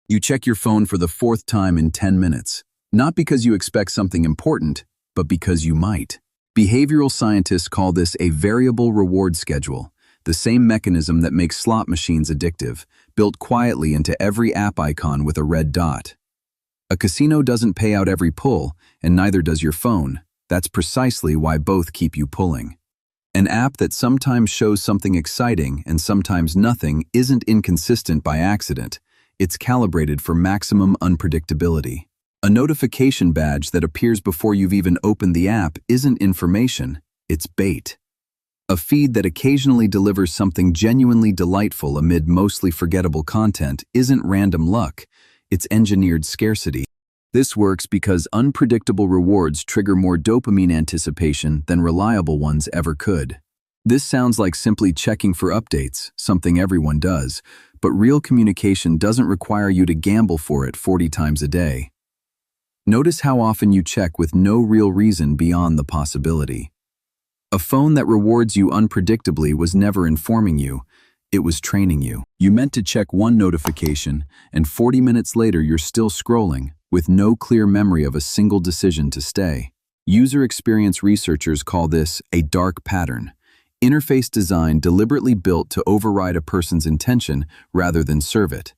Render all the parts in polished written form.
You check your phone for the fourth time in 10 minutes, not because you expect something important, but because you might. Behavioral scientists call this a variable reward schedule, the same mechanism that makes slot machines addictive, built quietly into every app icon with a red dot. A casino doesn't pay out every pull, and neither does your phone. That's precisely why both keep you pulling. An app that sometimes shows something exciting and sometimes nothing isn't inconsistent by accident. It's calibrated for maximum unpredictability. A notification badge that appears before you've even opened the app isn't information, it's bait. A feed that occasionally delivers something genuinely delightful amid mostly forgettable content isn't random luck, it's engineered scarcity. This works because unpredictable rewards trigger more dopamine anticipation than reliable ones ever could. This sounds like simply checking for updates, something everyone does, but real communication doesn't require you to gamble for it 40 times a day. Notice how often you check with no real reason beyond the possibility. A phone that rewards you unpredictably was never informing you, it was training you. You meant to check one notification, and 40 minutes later you're still scrolling, with no clear memory of a single decision to stay. User experience researchers call this a dark pattern. Interface design deliberately built to override a person's intention rather than serve it.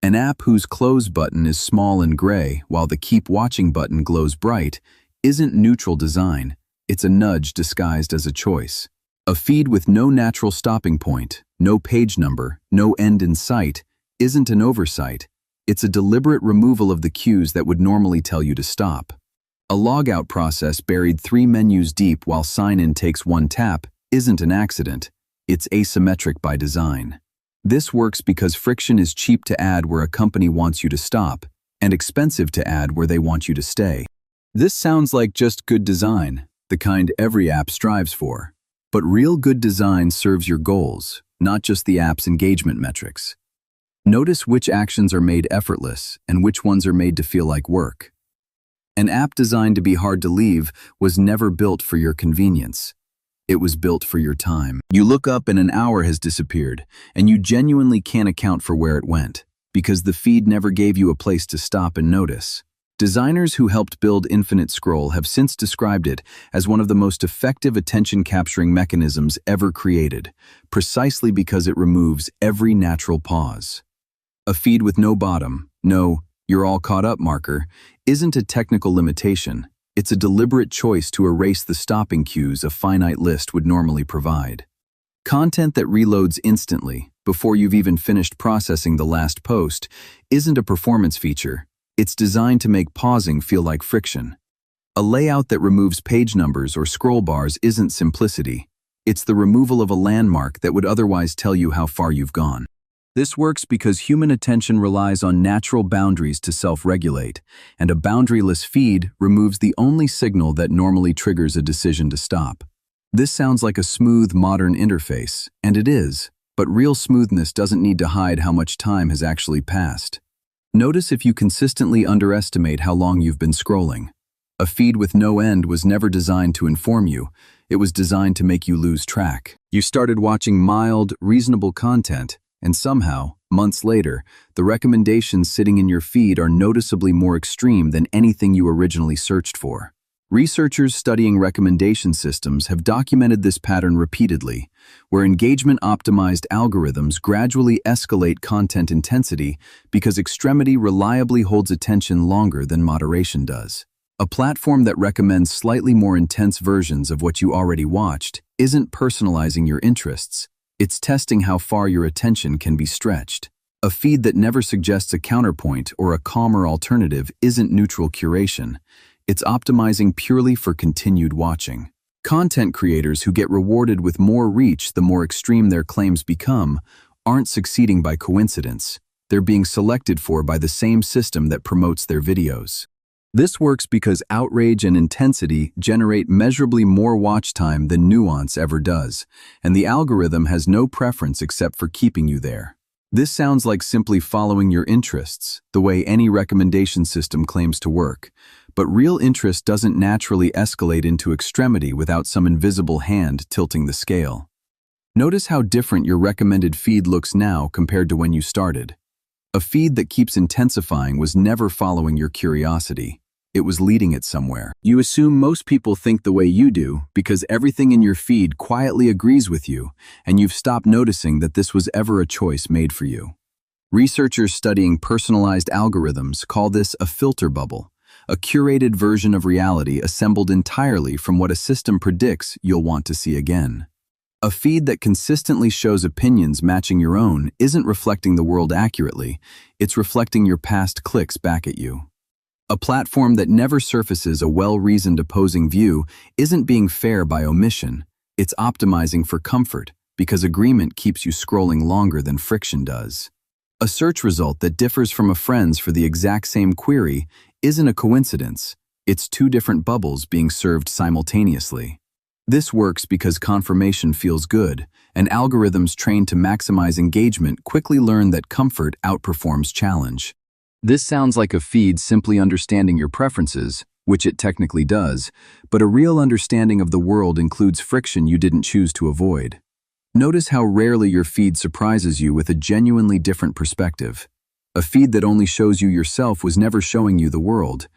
An app whose close button is small and gray while the keep watching button glows bright isn't neutral design, it's a nudge disguised as a choice. A feed with no natural stopping point, no page number, no end in sight, isn't an oversight, it's a deliberate removal of the cues that would normally tell you to stop. A logout process buried 3 menus deep while sign-in takes 1 tap isn't an accident, it's asymmetric by design. This works because friction is cheap to add where a company wants you to stop, and expensive to add where they want you to stay. This sounds like just good design, the kind every app strives for. But real good design serves your goals, not just the app's engagement metrics. Notice which actions are made effortless and which ones are made to feel like work. An app designed to be hard to leave was never built for your convenience. It was built for your time. You look up and an hour has disappeared, and you genuinely can't account for where it went, because the feed never gave you a place to stop and notice. Designers who helped build Infinite Scroll have since described it as one of the most effective attention-capturing mechanisms ever created, precisely because it removes every natural pause. A feed with no bottom, no "you're all caught up" marker, isn't a technical limitation. It's a deliberate choice to erase the stopping cues a finite list would normally provide. Content that reloads instantly, before you've even finished processing the last post, isn't a performance feature. It's designed to make pausing feel like friction. A layout that removes page numbers or scroll bars isn't simplicity. It's the removal of a landmark that would otherwise tell you how far you've gone. This works because human attention relies on natural boundaries to self-regulate, and a boundaryless feed removes the only signal that normally triggers a decision to stop. This sounds like a smooth, modern interface, and it is, but real smoothness doesn't need to hide how much time has actually passed. Notice if you consistently underestimate how long you've been scrolling. A feed with no end was never designed to inform you, it was designed to make you lose track. You started watching mild, reasonable content, and somehow, months later, the recommendations sitting in your feed are noticeably more extreme than anything you originally searched for. Researchers studying recommendation systems have documented this pattern repeatedly, where engagement-optimized algorithms gradually escalate content intensity because extremity reliably holds attention longer than moderation does. A platform that recommends slightly more intense versions of what you already watched isn't personalizing your interests. It's testing how far your attention can be stretched. A feed that never suggests a counterpoint or a calmer alternative isn't neutral curation. It's optimizing purely for continued watching. Content creators who get rewarded with more reach the more extreme their claims become aren't succeeding by coincidence. They're being selected for by the same system that promotes their videos. This works because outrage and intensity generate measurably more watch time than nuance ever does, and the algorithm has no preference except for keeping you there. This sounds like simply following your interests, the way any recommendation system claims to work, but real interest doesn't naturally escalate into extremity without some invisible hand tilting the scale. Notice how different your recommended feed looks now compared to when you started. A feed that keeps intensifying was never following your curiosity. It was leading it somewhere. You assume most people think the way you do because everything in your feed quietly agrees with you, and you've stopped noticing that this was ever a choice made for you. Researchers studying personalized algorithms call this a filter bubble, a curated version of reality assembled entirely from what a system predicts you'll want to see again. A feed that consistently shows opinions matching your own isn't reflecting the world accurately, it's reflecting your past clicks back at you. A platform that never surfaces a well-reasoned opposing view isn't being fair by omission, it's optimizing for comfort, because agreement keeps you scrolling longer than friction does. A search result that differs from a friend's for the exact same query isn't a coincidence, it's two different bubbles being served simultaneously. This works because confirmation feels good, and algorithms trained to maximize engagement quickly learn that comfort outperforms challenge. This sounds like a feed simply understanding your preferences, which it technically does, but a real understanding of the world includes friction you didn't choose to avoid. Notice how rarely your feed surprises you with a genuinely different perspective. A feed that only shows you yourself was never showing you the world.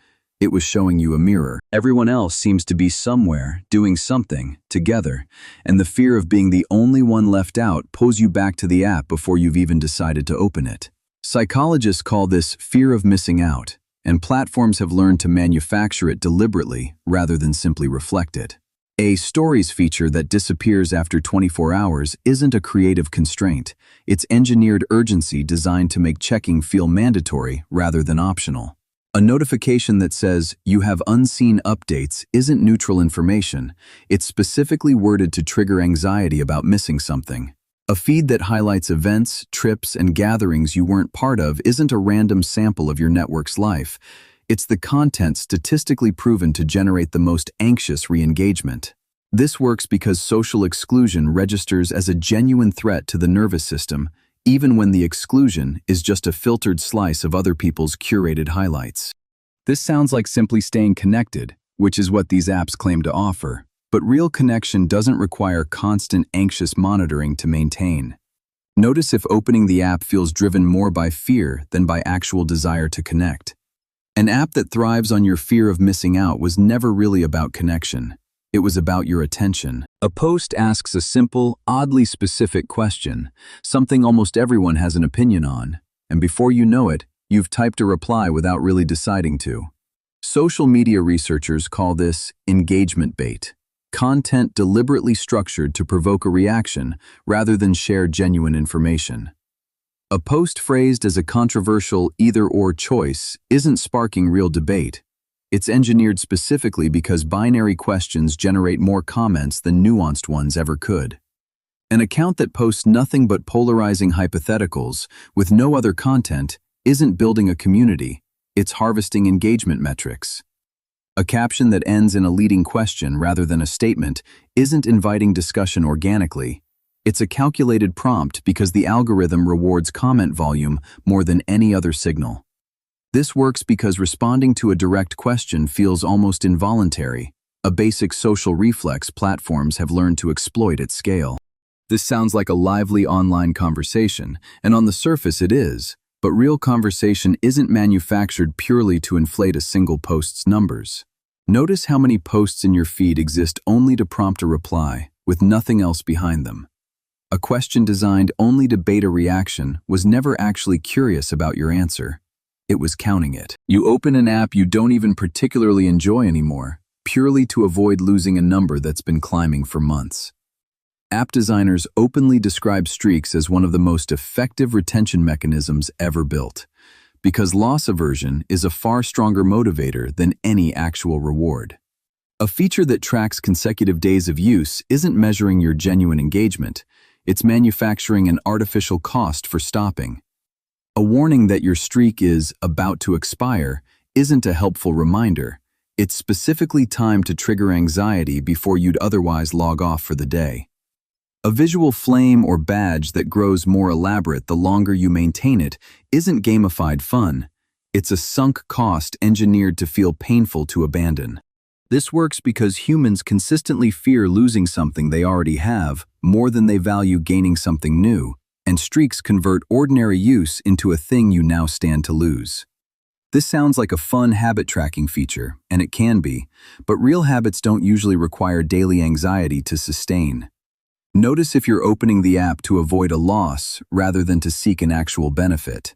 It was showing you a mirror. Everyone else seems to be somewhere, doing something, together, and the fear of being the only one left out pulls you back to the app before you've even decided to open it. Psychologists call this fear of missing out, and platforms have learned to manufacture it deliberately rather than simply reflect it. A stories feature that disappears after 24 hours isn't a creative constraint. It's engineered urgency designed to make checking feel mandatory rather than optional. A notification that says you have unseen updates isn't neutral information. It's specifically worded to trigger anxiety about missing something. A feed that highlights events, trips, and gatherings you weren't part of isn't a random sample of your network's life. It's the content statistically proven to generate the most anxious re-engagement. This works because social exclusion registers as a genuine threat to the nervous system, even when the exclusion is just a filtered slice of other people's curated highlights. This sounds like simply staying connected, which is what these apps claim to offer. But real connection doesn't require constant anxious monitoring to maintain. Notice if opening the app feels driven more by fear than by actual desire to connect. An app that thrives on your fear of missing out was never really about connection. It was about your attention. A post asks a simple, oddly specific question, something almost everyone has an opinion on, and before you know it, you've typed a reply without really deciding to. Social media researchers call this engagement bait. Content deliberately structured to provoke a reaction rather than share genuine information. A post phrased as a controversial either-or choice isn't sparking real debate. It's engineered specifically because binary questions generate more comments than nuanced ones ever could. An account that posts nothing but polarizing hypotheticals with no other content isn't building a community, it's harvesting engagement metrics. A caption that ends in a leading question rather than a statement isn't inviting discussion organically. It's a calculated prompt because the algorithm rewards comment volume more than any other signal. This works because responding to a direct question feels almost involuntary, a basic social reflex platforms have learned to exploit at scale. This sounds like a lively online conversation, and on the surface it is, but real conversation isn't manufactured purely to inflate a single post's numbers. Notice how many posts in your feed exist only to prompt a reply, with nothing else behind them. A question designed only to bait a reaction was never actually curious about your answer. It was counting it. You open an app you don't even particularly enjoy anymore, purely to avoid losing a number that's been climbing for months. App designers openly describe streaks as one of the most effective retention mechanisms ever built, because loss aversion is a far stronger motivator than any actual reward. A feature that tracks consecutive days of use isn't measuring your genuine engagement, it's manufacturing an artificial cost for stopping. A warning that your streak is about to expire isn't a helpful reminder, it's specifically timed to trigger anxiety before you'd otherwise log off for the day. A visual flame or badge that grows more elaborate the longer you maintain it isn't gamified fun. It's a sunk cost engineered to feel painful to abandon. This works because humans consistently fear losing something they already have more than they value gaining something new, and streaks convert ordinary use into a thing you now stand to lose. This sounds like a fun habit tracking feature, and it can be, but real habits don't usually require daily anxiety to sustain. Notice if you're opening the app to avoid a loss rather than to seek an actual benefit.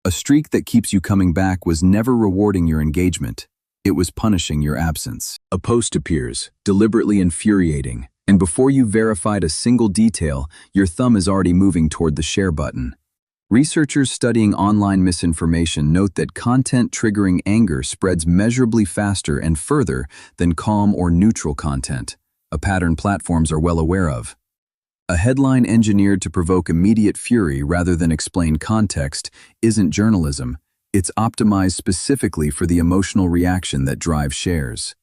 A streak that keeps you coming back was never rewarding your engagement. It was punishing your absence. A post appears, deliberately infuriating, and before you've verified a single detail, your thumb is already moving toward the share button. Researchers studying online misinformation note that content triggering anger spreads measurably faster and further than calm or neutral content, a pattern platforms are well aware of. A headline engineered to provoke immediate fury rather than explain context isn't journalism, it's optimized specifically for the emotional reaction that drives shares.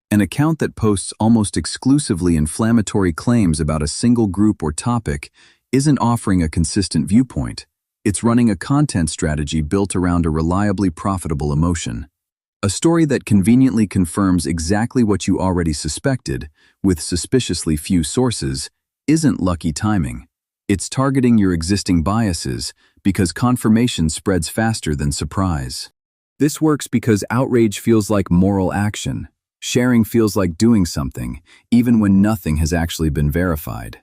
An account that posts almost exclusively inflammatory claims about a single group or topic isn't offering a consistent viewpoint. It's running a content strategy built around a reliably profitable emotion. A story that conveniently confirms exactly what you already suspected, with suspiciously few sources, isn't lucky timing. It's targeting your existing biases because confirmation spreads faster than surprise. This works because outrage feels like moral action. Sharing feels like doing something, even when nothing has actually been verified.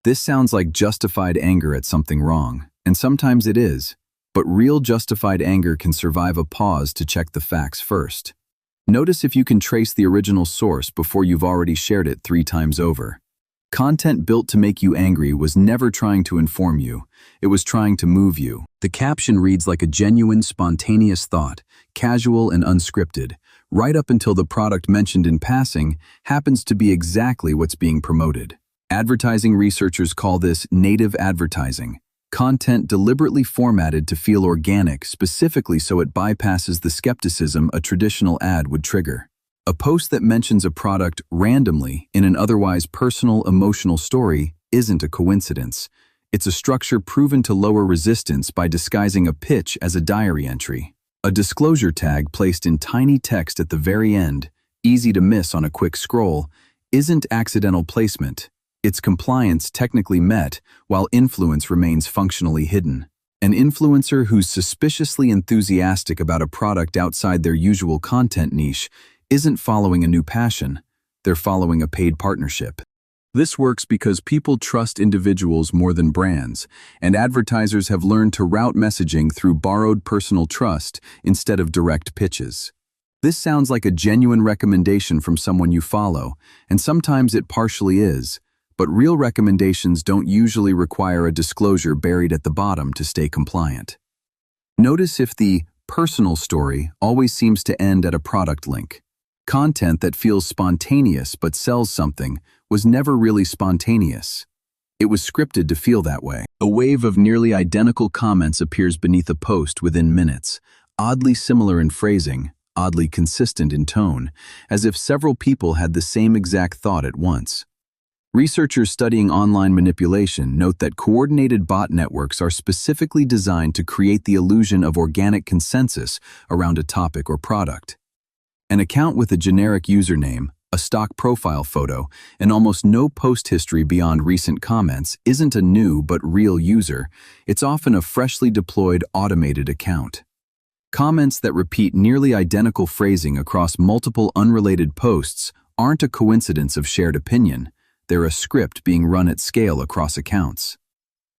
This sounds like justified anger at something wrong. And sometimes it is, but real justified anger can survive a pause to check the facts first. Notice if you can trace the original source before you've already shared it 3 times over. Content built to make you angry was never trying to inform you, it was trying to move you. The caption reads like a genuine, spontaneous thought, casual and unscripted, right up until the product mentioned in passing happens to be exactly what's being promoted. Advertising researchers call this native advertising. Content deliberately formatted to feel organic, specifically so it bypasses the skepticism a traditional ad would trigger. A post that mentions a product randomly in an otherwise personal, emotional story isn't a coincidence. It's a structure proven to lower resistance by disguising a pitch as a diary entry. A disclosure tag placed in tiny text at the very end, easy to miss on a quick scroll, isn't accidental placement. It's compliance technically met, while influence remains functionally hidden. An influencer who's suspiciously enthusiastic about a product outside their usual content niche isn't following a new passion, they're following a paid partnership. This works because people trust individuals more than brands, and advertisers have learned to route messaging through borrowed personal trust instead of direct pitches. This sounds like a genuine recommendation from someone you follow, and sometimes it partially is. But real recommendations don't usually require a disclosure buried at the bottom to stay compliant. Notice if the personal story always seems to end at a product link. Content that feels spontaneous but sells something was never really spontaneous. It was scripted to feel that way. A wave of nearly identical comments appears beneath a post within minutes, oddly similar in phrasing, oddly consistent in tone, as if several people had the same exact thought at once. Researchers studying online manipulation note that coordinated bot networks are specifically designed to create the illusion of organic consensus around a topic or product. An account with a generic username, a stock profile photo, and almost no post history beyond recent comments isn't a new but real user, it's often a freshly deployed automated account. Comments that repeat nearly identical phrasing across multiple unrelated posts aren't a coincidence of shared opinion. They're a script being run at scale across accounts.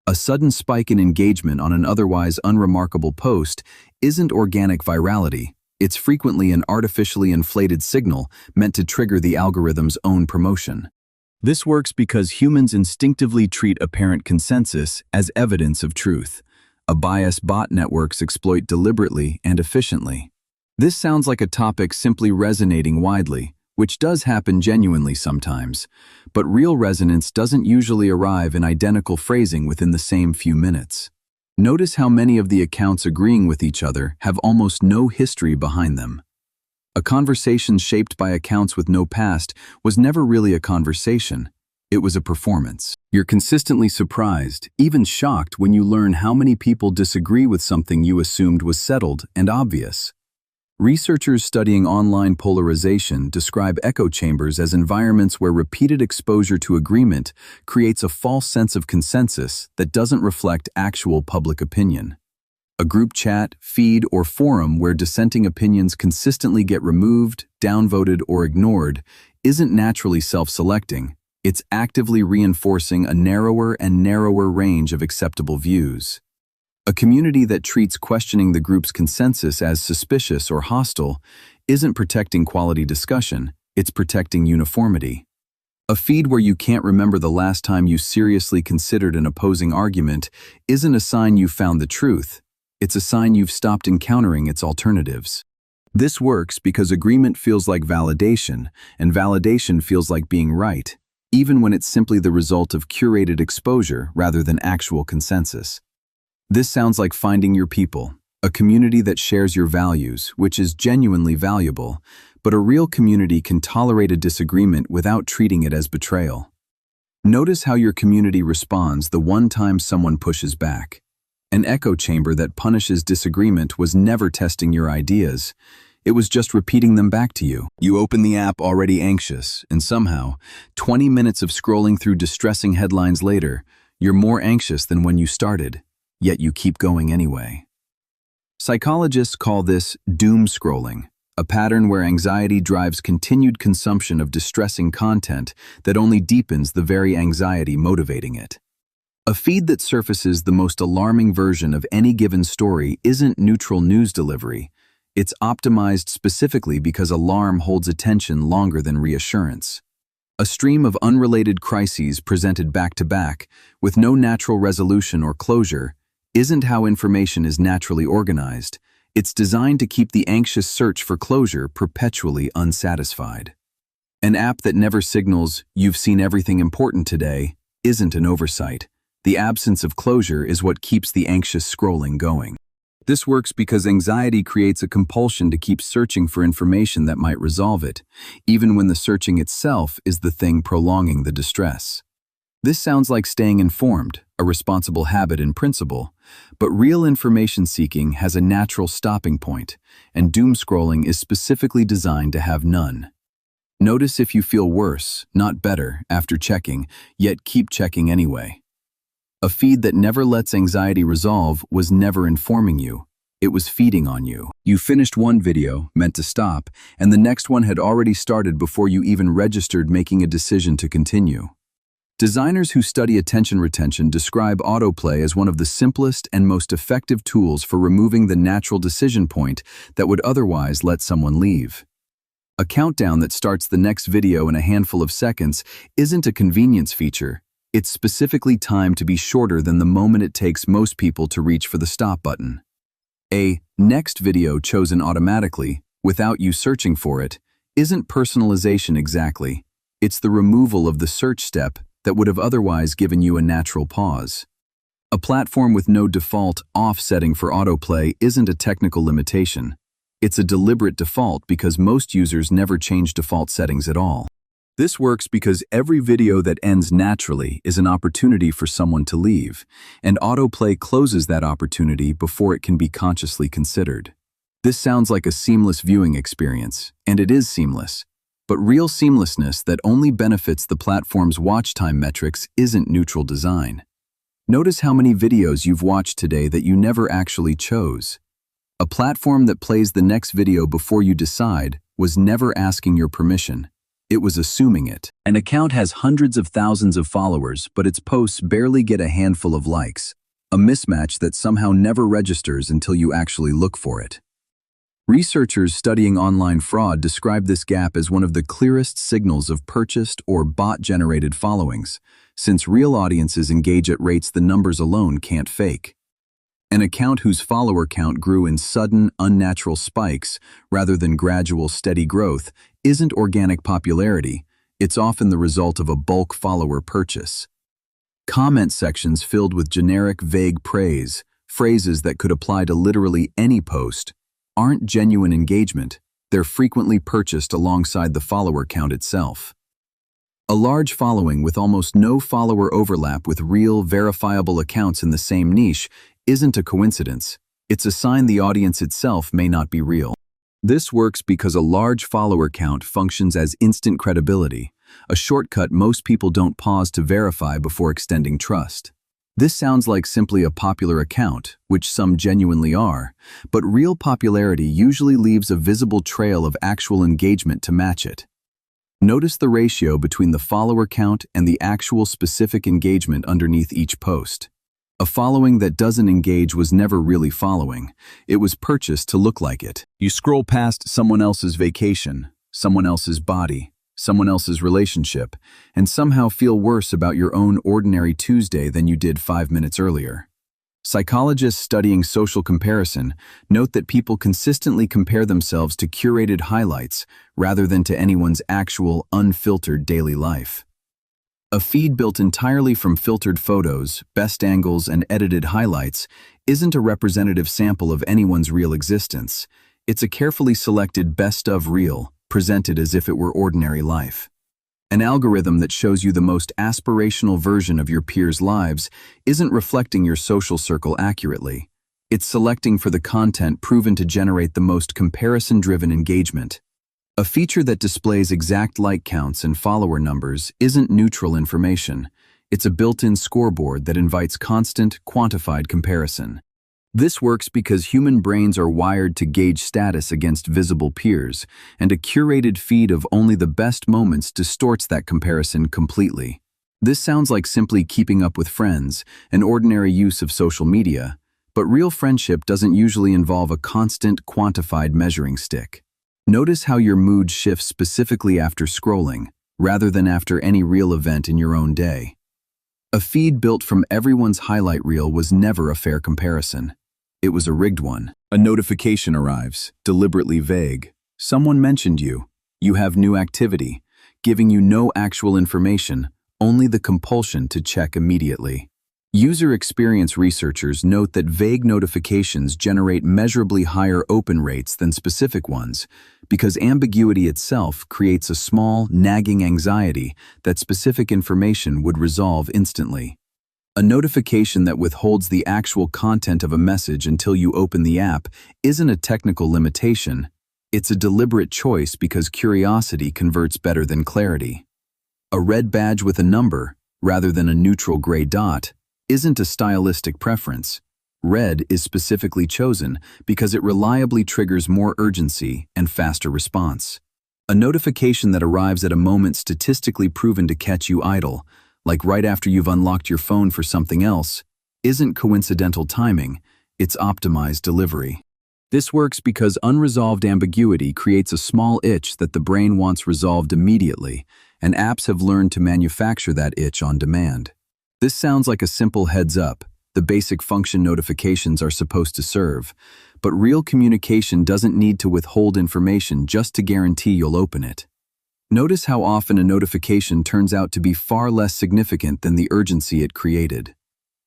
A sudden spike in engagement on an otherwise unremarkable post isn't organic virality, it's frequently an artificially inflated signal meant to trigger the algorithm's own promotion. This works because humans instinctively treat apparent consensus as evidence of truth. A biased bot networks exploit deliberately and efficiently. This sounds like a topic simply resonating widely, which does happen genuinely sometimes, but real resonance doesn't usually arrive in identical phrasing within the same few minutes. Notice how many of the accounts agreeing with each other have almost no history behind them. A conversation shaped by accounts with no past was never really a conversation, it was a performance. You're consistently surprised, even shocked when you learn how many people disagree with something you assumed was settled and obvious. Researchers studying online polarization describe echo chambers as environments where repeated exposure to agreement creates a false sense of consensus that doesn't reflect actual public opinion. A group chat, feed, or forum where dissenting opinions consistently get removed, downvoted, or ignored isn't naturally self-selecting. It's actively reinforcing a narrower and narrower range of acceptable views. A community that treats questioning the group's consensus as suspicious or hostile isn't protecting quality discussion, it's protecting uniformity. A feed where you can't remember the last time you seriously considered an opposing argument isn't a sign you found the truth, it's a sign you've stopped encountering its alternatives. This works because agreement feels like validation, and validation feels like being right, even when it's simply the result of curated exposure rather than actual consensus. This sounds like finding your people, a community that shares your values, which is genuinely valuable, but a real community can tolerate a disagreement without treating it as betrayal. Notice how your community responds the one time someone pushes back. An echo chamber that punishes disagreement was never testing your ideas. It was just repeating them back to you. You open the app already anxious, and somehow, 20 minutes of scrolling through distressing headlines later, you're more anxious than when you started. Yet you keep going anyway. Psychologists call this doom scrolling, a pattern where anxiety drives continued consumption of distressing content that only deepens the very anxiety motivating it. A feed that surfaces the most alarming version of any given story isn't neutral news delivery. It's optimized specifically because alarm holds attention longer than reassurance. A stream of unrelated crises presented back to back, with no natural resolution or closure, isn't how information is naturally organized. It's designed to keep the anxious search for closure perpetually unsatisfied. An app that never signals, "You've seen everything important today," isn't an oversight. The absence of closure is what keeps the anxious scrolling going. This works because anxiety creates a compulsion to keep searching for information that might resolve it, even when the searching itself is the thing prolonging the distress. This sounds like staying informed, a responsible habit in principle, but real information seeking has a natural stopping point, and doom scrolling is specifically designed to have none. Notice if you feel worse, not better, after checking, yet keep checking anyway. A feed that never lets anxiety resolve was never informing you. It was feeding on you. You finished one video, meant to stop, and the next one had already started before you even registered making a decision to continue. Designers who study attention retention describe autoplay as one of the simplest and most effective tools for removing the natural decision point that would otherwise let someone leave. A countdown that starts the next video in a handful of seconds isn't a convenience feature. It's specifically timed to be shorter than the moment it takes most people to reach for the stop button. A next video chosen automatically, without you searching for it, isn't personalization exactly. It's the removal of the search step that would have otherwise given you a natural pause. A platform with no default off setting for autoplay isn't a technical limitation. It's a deliberate default because most users never change default settings at all. This works because every video that ends naturally is an opportunity for someone to leave, and autoplay closes that opportunity before it can be consciously considered. This sounds like a seamless viewing experience, and it is seamless. But real seamlessness that only benefits the platform's watch time metrics isn't neutral design. Notice how many videos you've watched today that you never actually chose. A platform that plays the next video before you decide was never asking your permission. It was assuming it. An account has hundreds of thousands of followers, but its posts barely get a handful of likes. A mismatch that somehow never registers until you actually look for it. Researchers studying online fraud describe this gap as one of the clearest signals of purchased or bot-generated followings, since real audiences engage at rates the numbers alone can't fake. An account whose follower count grew in sudden, unnatural spikes rather than gradual, steady growth isn't organic popularity, it's often the result of a bulk follower purchase. Comment sections filled with generic, vague praise, phrases that could apply to literally any post, aren't genuine engagement, they're frequently purchased alongside the follower count itself. A large following with almost no follower overlap with real, verifiable accounts in the same niche isn't a coincidence, it's a sign the audience itself may not be real. This works because a large follower count functions as instant credibility, a shortcut most people don't pause to verify before extending trust. This sounds like simply a popular account, which some genuinely are, but real popularity usually leaves a visible trail of actual engagement to match it. Notice the ratio between the follower count and the actual specific engagement underneath each post. A following that doesn't engage was never really following. It was purchased to look like it. You scroll past someone else's vacation, someone else's body, someone else's relationship, and somehow feel worse about your own ordinary Tuesday than you did 5 minutes earlier. Psychologists studying social comparison note that people consistently compare themselves to curated highlights rather than to anyone's actual, unfiltered daily life. A feed built entirely from filtered photos, best angles, and edited highlights isn't a representative sample of anyone's real existence. It's a carefully selected best of reel, presented as if it were ordinary life. An algorithm that shows you the most aspirational version of your peers' lives isn't reflecting your social circle accurately. It's selecting for the content proven to generate the most comparison-driven engagement. A feature that displays exact like counts and follower numbers isn't neutral information. It's a built-in scoreboard that invites constant, quantified comparison. This works because human brains are wired to gauge status against visible peers, and a curated feed of only the best moments distorts that comparison completely. This sounds like simply keeping up with friends, an ordinary use of social media, but real friendship doesn't usually involve a constant, quantified measuring stick. Notice how your mood shifts specifically after scrolling, rather than after any real event in your own day. A feed built from everyone's highlight reel was never a fair comparison. It was a rigged one. A notification arrives, deliberately vague. Someone mentioned you. You have new activity, giving you no actual information, only the compulsion to check immediately. User experience researchers note that vague notifications generate measurably higher open rates than specific ones, because ambiguity itself creates a small, nagging anxiety that specific information would resolve instantly. A notification that withholds the actual content of a message until you open the app isn't a technical limitation. It's a deliberate choice because curiosity converts better than clarity. A red badge with a number, rather than a neutral gray dot, isn't a stylistic preference. Red is specifically chosen because it reliably triggers more urgency and faster response. A notification that arrives at a moment statistically proven to catch you idle, like right after you've unlocked your phone for something else, isn't coincidental timing, it's optimized delivery. This works because unresolved ambiguity creates a small itch that the brain wants resolved immediately, and apps have learned to manufacture that itch on demand. This sounds like a simple heads up, the basic function notifications are supposed to serve, but real communication doesn't need to withhold information just to guarantee you'll open it. Notice how often a notification turns out to be far less significant than the urgency it created.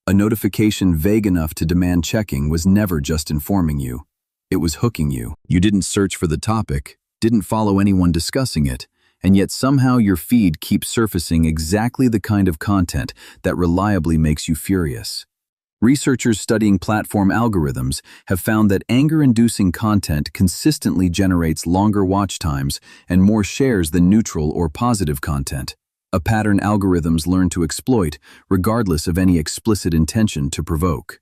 A notification vague enough to demand checking was never just informing you. It was hooking you. You didn't search for the topic, didn't follow anyone discussing it, and yet somehow your feed keeps surfacing exactly the kind of content that reliably makes you furious. Researchers studying platform algorithms have found that anger-inducing content consistently generates longer watch times and more shares than neutral or positive content, a pattern algorithms learn to exploit regardless of any explicit intention to provoke.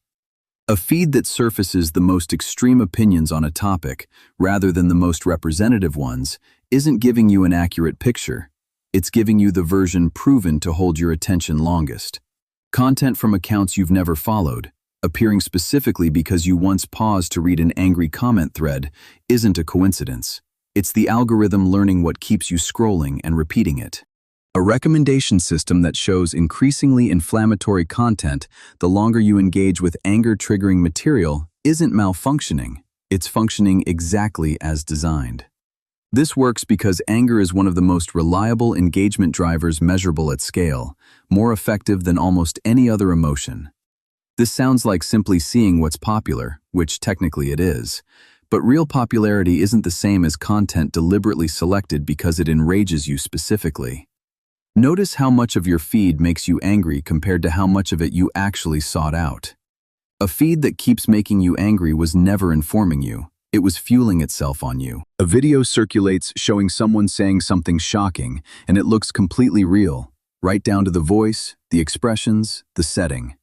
A feed that surfaces the most extreme opinions on a topic, rather than the most representative ones, isn't giving you an accurate picture. It's giving you the version proven to hold your attention longest. Content from accounts you've never followed, appearing specifically because you once paused to read an angry comment thread, isn't a coincidence. It's the algorithm learning what keeps you scrolling and repeating it. A recommendation system that shows increasingly inflammatory content the longer you engage with anger-triggering material isn't malfunctioning, it's functioning exactly as designed. This works because anger is one of the most reliable engagement drivers measurable at scale, more effective than almost any other emotion. This sounds like simply seeing what's popular, which technically it is, but real popularity isn't the same as content deliberately selected because it enrages you specifically. Notice how much of your feed makes you angry compared to how much of it you actually sought out. A feed that keeps making you angry was never informing you. It was fueling itself on you. A video circulates showing someone saying something shocking, and it looks completely real, right down to the voice, the expressions, the setting.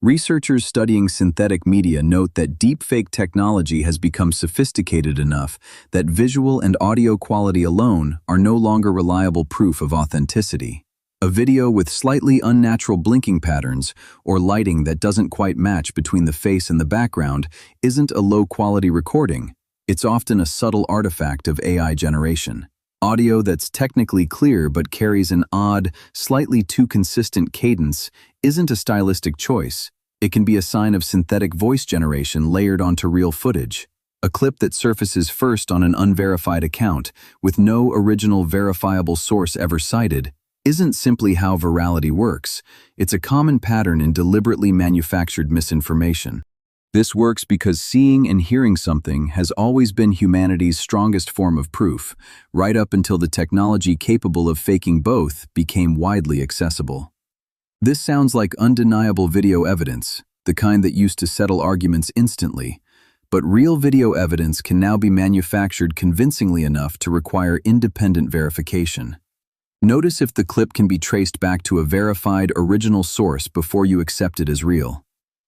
Researchers studying synthetic media note that deepfake technology has become sophisticated enough that visual and audio quality alone are no longer reliable proof of authenticity. A video with slightly unnatural blinking patterns or lighting that doesn't quite match between the face and the background isn't a low-quality recording. It's often a subtle artifact of AI generation. Audio that's technically clear but carries an odd, slightly too consistent cadence isn't a stylistic choice. It can be a sign of synthetic voice generation layered onto real footage. A clip that surfaces first on an unverified account, with no original verifiable source ever cited, isn't simply how virality works. It's a common pattern in deliberately manufactured misinformation. This works because seeing and hearing something has always been humanity's strongest form of proof, right up until the technology capable of faking both became widely accessible. This sounds like undeniable video evidence, the kind that used to settle arguments instantly, but real video evidence can now be manufactured convincingly enough to require independent verification. Notice if the clip can be traced back to a verified original source before you accept it as real.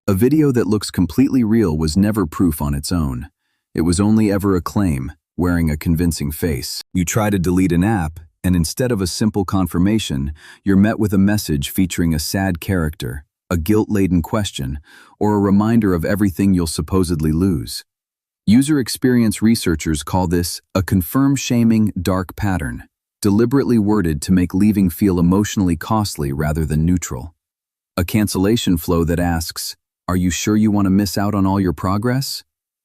A video that looks completely real was never proof on its own. It was only ever a claim, wearing a convincing face. You try to delete an app, and instead of a simple confirmation, you're met with a message featuring a sad character, a guilt-laden question, or a reminder of everything you'll supposedly lose. User experience researchers call this a confirm-shaming dark pattern, deliberately worded to make leaving feel emotionally costly rather than neutral. A cancellation flow that asks, "Are you sure you want to miss out on all your progress?"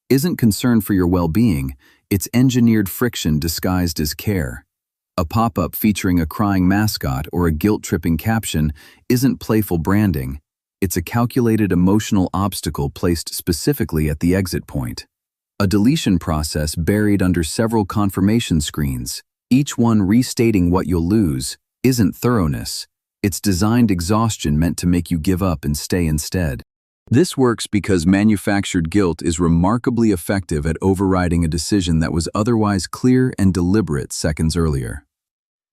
isn't concern for your well-being, it's engineered friction disguised as care. A pop-up featuring a crying mascot or a guilt-tripping caption isn't playful branding, it's a calculated emotional obstacle placed specifically at the exit point. A deletion process buried under several confirmation screens, each one restating what you'll lose, isn't thoroughness. It's designed exhaustion meant to make you give up and stay instead. This works because manufactured guilt is remarkably effective at overriding a decision that was otherwise clear and deliberate seconds earlier.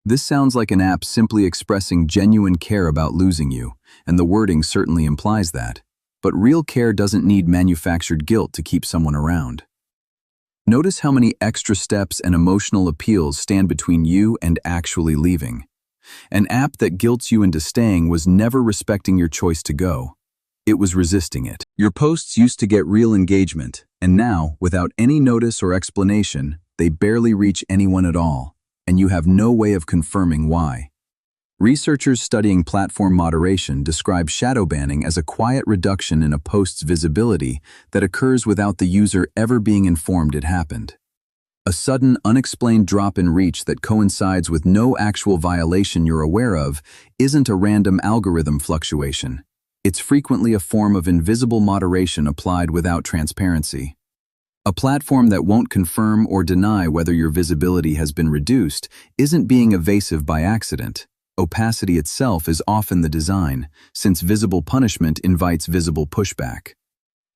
This sounds like an app simply expressing genuine care about losing you, and the wording certainly implies that. But real care doesn't need manufactured guilt to keep someone around. Notice how many extra steps and emotional appeals stand between you and actually leaving. An app that guilts you into staying was never respecting your choice to go. It was resisting it. Your posts used to get real engagement, and now, without any notice or explanation, they barely reach anyone at all, and you have no way of confirming why. Researchers studying platform moderation describe shadow banning as a quiet reduction in a post's visibility that occurs without the user ever being informed it happened. A sudden, unexplained drop in reach that coincides with no actual violation you're aware of isn't a random algorithm fluctuation. It's frequently a form of invisible moderation applied without transparency. A platform that won't confirm or deny whether your visibility has been reduced isn't being evasive by accident. Opacity itself is often the design, since visible punishment invites visible pushback.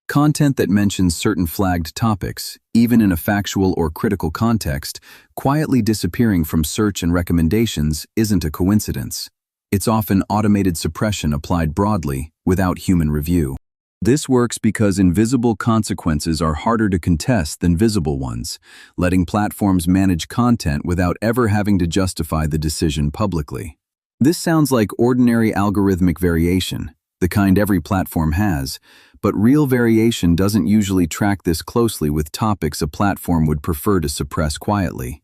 Content that mentions certain flagged topics, even in a factual or critical context, quietly disappearing from search and recommendations isn't a coincidence. It's often automated suppression applied broadly, without human review. This works because invisible consequences are harder to contest than visible ones, letting platforms manage content without ever having to justify the decision publicly. This sounds like ordinary algorithmic variation, the kind every platform has, but real variation doesn't usually track this closely with topics a platform would prefer to suppress quietly.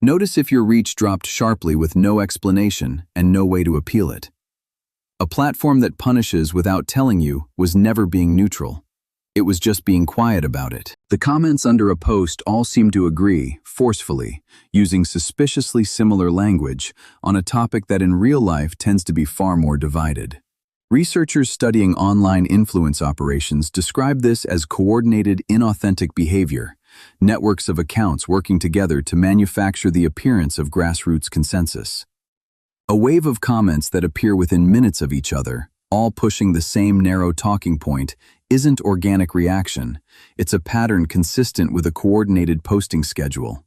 Notice if your reach dropped sharply with no explanation and no way to appeal it. A platform that punishes without telling you was never being neutral. It was just being quiet about it. The comments under a post all seem to agree, forcefully, using suspiciously similar language on a topic that in real life tends to be far more divided. Researchers studying online influence operations describe this as coordinated, inauthentic behavior, networks of accounts working together to manufacture the appearance of grassroots consensus. A wave of comments that appear within minutes of each other, all pushing the same narrow talking point, isn't organic reaction. It's a pattern consistent with a coordinated posting schedule.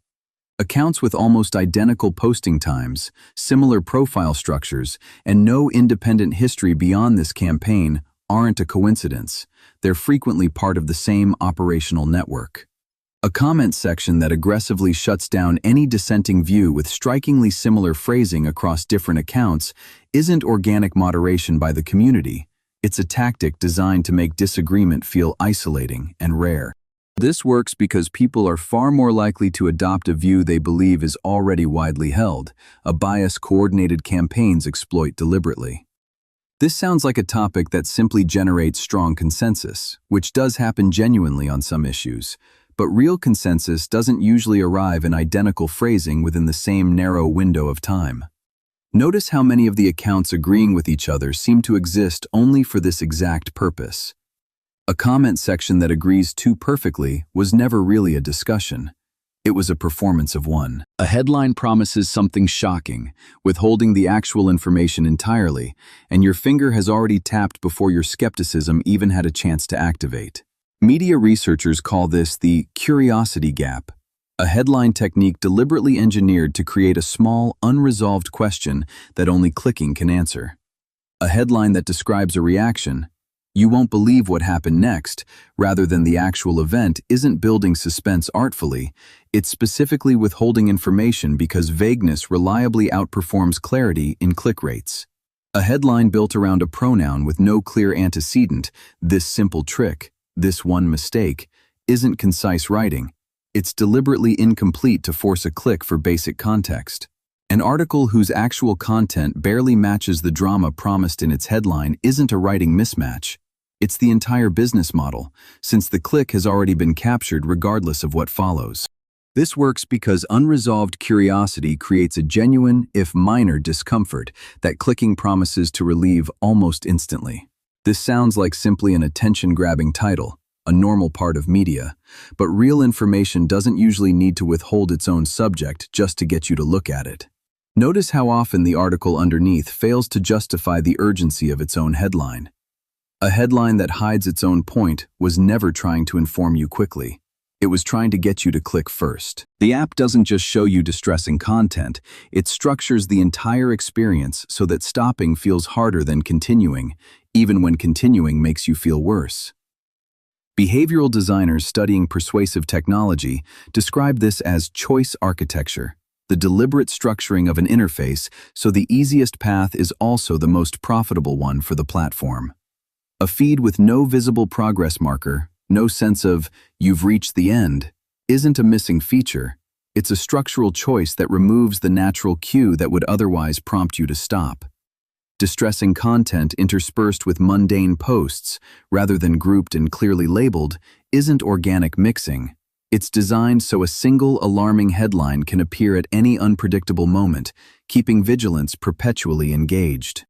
Accounts with almost identical posting times, similar profile structures, and no independent history beyond this campaign aren't a coincidence. They're frequently part of the same operational network. A comment section that aggressively shuts down any dissenting view with strikingly similar phrasing across different accounts isn't organic moderation by the community. It's a tactic designed to make disagreement feel isolating and rare. This works because people are far more likely to adopt a view they believe is already widely held, a bias coordinated campaigns exploit deliberately. This sounds like a topic that simply generates strong consensus, which does happen genuinely on some issues. But real consensus doesn't usually arrive in identical phrasing within the same narrow window of time. Notice how many of the accounts agreeing with each other seem to exist only for this exact purpose. A comment section that agrees too perfectly was never really a discussion. It was a performance of one. A headline promises something shocking, withholding the actual information entirely, and your finger has already tapped before your skepticism even had a chance to activate. Media researchers call this the curiosity gap, a headline technique deliberately engineered to create a small, unresolved question that only clicking can answer. A headline that describes a reaction, "You won't believe what happened next," rather than the actual event, isn't building suspense artfully, it's specifically withholding information because vagueness reliably outperforms clarity in click rates. A headline built around a pronoun with no clear antecedent, "This simple trick," "This one mistake," isn't concise writing. It's deliberately incomplete to force a click for basic context. An article whose actual content barely matches the drama promised in its headline isn't a writing mismatch. It's the entire business model, since the click has already been captured regardless of what follows. This works because unresolved curiosity creates a genuine, if minor, discomfort that clicking promises to relieve almost instantly. This sounds like simply an attention-grabbing title, a normal part of media, but real information doesn't usually need to withhold its own subject just to get you to look at it. Notice how often the article underneath fails to justify the urgency of its own headline. A headline that hides its own point was never trying to inform you quickly. It was trying to get you to click first. The app doesn't just show you distressing content, it structures the entire experience so that stopping feels harder than continuing, even when continuing makes you feel worse. Behavioral designers studying persuasive technology describe this as choice architecture, the deliberate structuring of an interface so the easiest path is also the most profitable one for the platform. A feed with no visible progress marker, no sense of "you've reached the end," isn't a missing feature. It's a structural choice that removes the natural cue that would otherwise prompt you to stop. Distressing content interspersed with mundane posts, rather than grouped and clearly labeled, isn't organic mixing. It's designed so a single alarming headline can appear at any unpredictable moment, keeping vigilance perpetually engaged.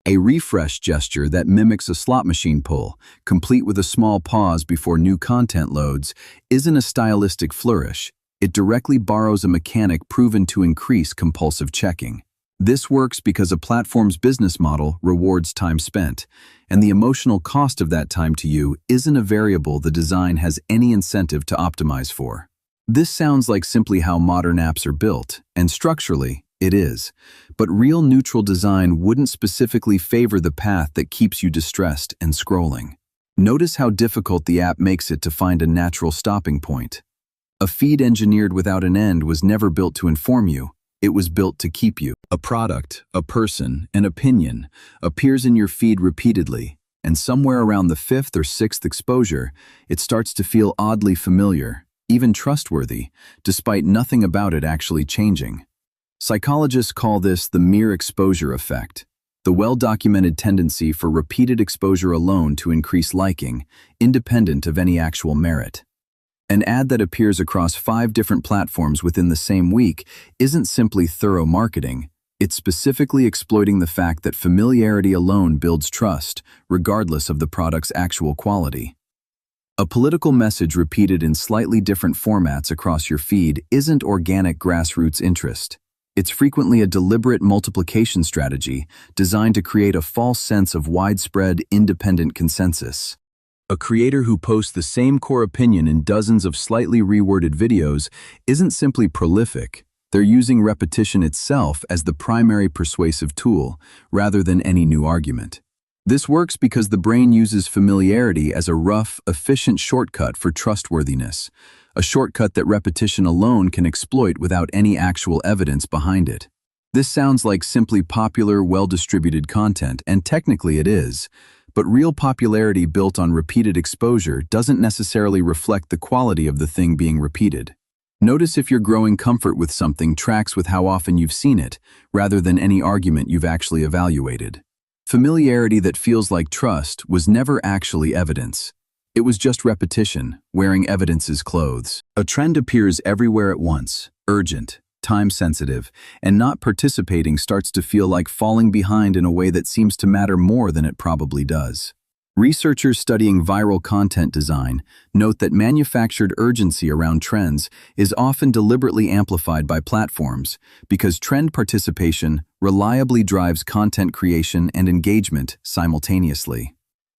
A refresh gesture that mimics a slot machine pull, complete with a small pause before new content loads, isn't a stylistic flourish. It directly borrows a mechanic proven to increase compulsive checking. This works because a platform's business model rewards time spent, and the emotional cost of that time to you isn't a variable the design has any incentive to optimize for. This sounds like simply how modern apps are built, and structurally, it is. But real neutral design wouldn't specifically favor the path that keeps you distressed and scrolling. Notice how difficult the app makes it to find a natural stopping point. A feed engineered without an end was never built to inform you. It was built to keep you. A product, a person, an opinion appears in your feed repeatedly, and somewhere around the fifth or sixth exposure, it starts to feel oddly familiar, even trustworthy, despite nothing about it actually changing. Psychologists call this the mere exposure effect, the well-documented tendency for repeated exposure alone to increase liking, independent of any actual merit. An ad that appears across 5 different platforms within the same week isn't simply thorough marketing, it's specifically exploiting the fact that familiarity alone builds trust, regardless of the product's actual quality. A political message repeated in slightly different formats across your feed isn't organic grassroots interest. It's frequently a deliberate multiplication strategy designed to create a false sense of widespread, independent consensus. A creator who posts the same core opinion in dozens of slightly reworded videos isn't simply prolific. They're using repetition itself as the primary persuasive tool, rather than any new argument. This works because the brain uses familiarity as a rough, efficient shortcut for trustworthiness, a shortcut that repetition alone can exploit without any actual evidence behind it. This sounds like simply popular, well-distributed content, and technically it is, but real popularity built on repeated exposure doesn't necessarily reflect the quality of the thing being repeated. Notice if your growing comfort with something tracks with how often you've seen it, rather than any argument you've actually evaluated. Familiarity that feels like trust was never actually evidence. It was just repetition, wearing evidence's clothes. A trend appears everywhere at once, urgent, time-sensitive, and not participating starts to feel like falling behind in a way that seems to matter more than it probably does. Researchers studying viral content design note that manufactured urgency around trends is often deliberately amplified by platforms because trend participation reliably drives content creation and engagement simultaneously.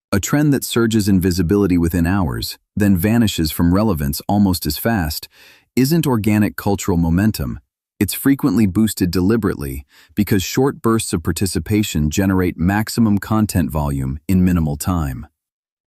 A trend that surges in visibility within hours, then vanishes from relevance almost as fast, isn't organic cultural momentum. It's frequently boosted deliberately because short bursts of participation generate maximum content volume in minimal time.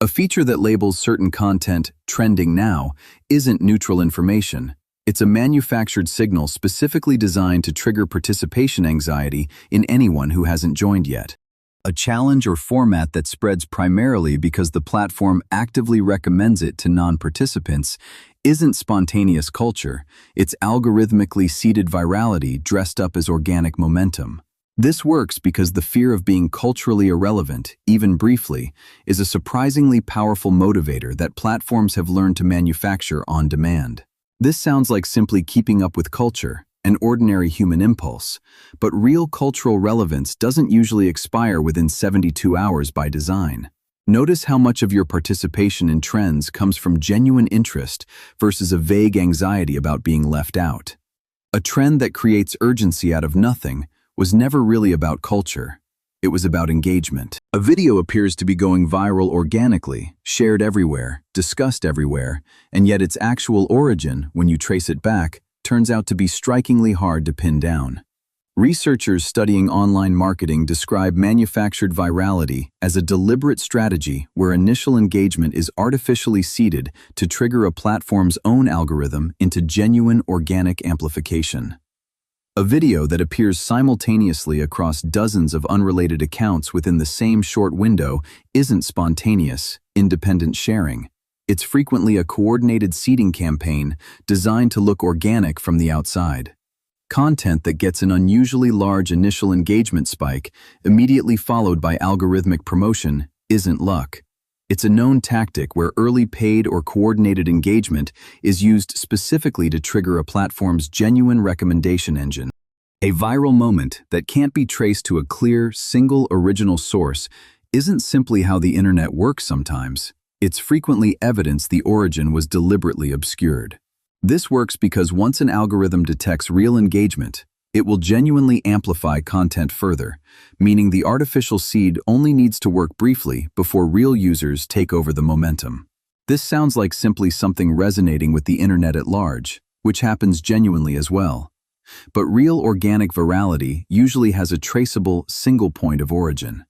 A feature that labels certain content trending now isn't neutral information. It's a manufactured signal specifically designed to trigger participation anxiety in anyone who hasn't joined yet. A challenge or format that spreads primarily because the platform actively recommends it to non-participants isn't spontaneous culture, it's algorithmically seeded virality dressed up as organic momentum. This works because the fear of being culturally irrelevant, even briefly, is a surprisingly powerful motivator that platforms have learned to manufacture on demand. This sounds like simply keeping up with culture, an ordinary human impulse, but real cultural relevance doesn't usually expire within 72 hours by design. Notice how much of your participation in trends comes from genuine interest versus a vague anxiety about being left out. A trend that creates urgency out of nothing was never really about culture. It was about engagement. A video appears to be going viral organically, shared everywhere, discussed everywhere, and yet its actual origin, when you trace it back, turns out to be strikingly hard to pin down. Researchers studying online marketing describe manufactured virality as a deliberate strategy where initial engagement is artificially seeded to trigger a platform's own algorithm into genuine organic amplification. A video that appears simultaneously across dozens of unrelated accounts within the same short window isn't spontaneous, independent sharing. It's frequently a coordinated seeding campaign designed to look organic from the outside. Content that gets an unusually large initial engagement spike, immediately followed by algorithmic promotion, isn't luck. It's a known tactic where early paid or coordinated engagement is used specifically to trigger a platform's genuine recommendation engine. A viral moment that can't be traced to a clear, single original source isn't simply how the internet works sometimes. It's frequently evidence the origin was deliberately obscured. This works because once an algorithm detects real engagement, it will genuinely amplify content further, meaning the artificial seed only needs to work briefly before real users take over the momentum. This sounds like simply something resonating with the internet at large, which happens genuinely as well. But real organic virality usually has a traceable, single point of origin.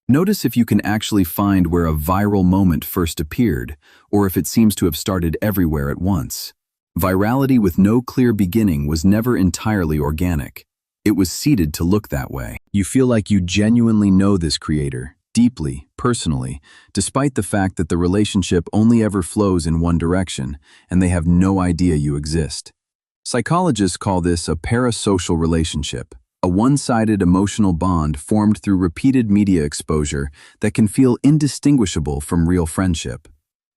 Notice if you can actually find where a viral moment first appeared, or if it seems to have started everywhere at once. Virality with no clear beginning was never entirely organic. It was seeded to look that way. You feel like you genuinely know this creator, deeply, personally, despite the fact that the relationship only ever flows in one direction, and they have no idea you exist. Psychologists call this a parasocial relationship, a one-sided emotional bond formed through repeated media exposure that can feel indistinguishable from real friendship.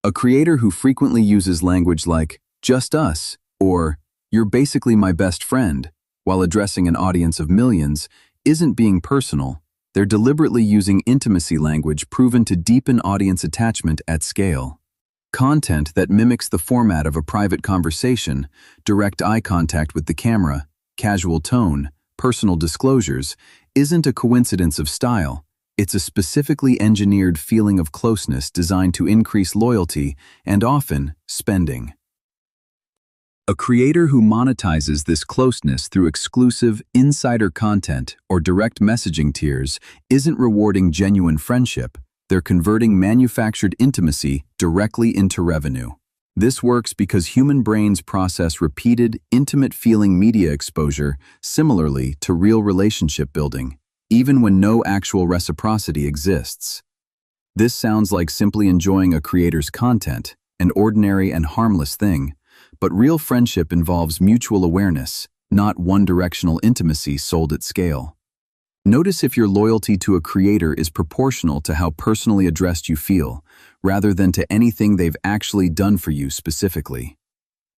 A creator who frequently uses language like, "just us," or "you're basically my best friend," while addressing an audience of millions, isn't being personal. They're deliberately using intimacy language proven to deepen audience attachment at scale. Content that mimics the format of a private conversation, direct eye contact with the camera, casual tone, personal disclosures, isn't a coincidence of style. It's a specifically engineered feeling of closeness designed to increase loyalty and often spending. A creator who monetizes this closeness through exclusive insider content or direct messaging tiers isn't rewarding genuine friendship, they're converting manufactured intimacy directly into revenue. This works because human brains process repeated, intimate feeling media exposure similarly to real relationship building, even when no actual reciprocity exists. This sounds like simply enjoying a creator's content, an ordinary and harmless thing, but real friendship involves mutual awareness, not one-directional intimacy sold at scale. Notice if your loyalty to a creator is proportional to how personally addressed you feel, rather than to anything they've actually done for you specifically.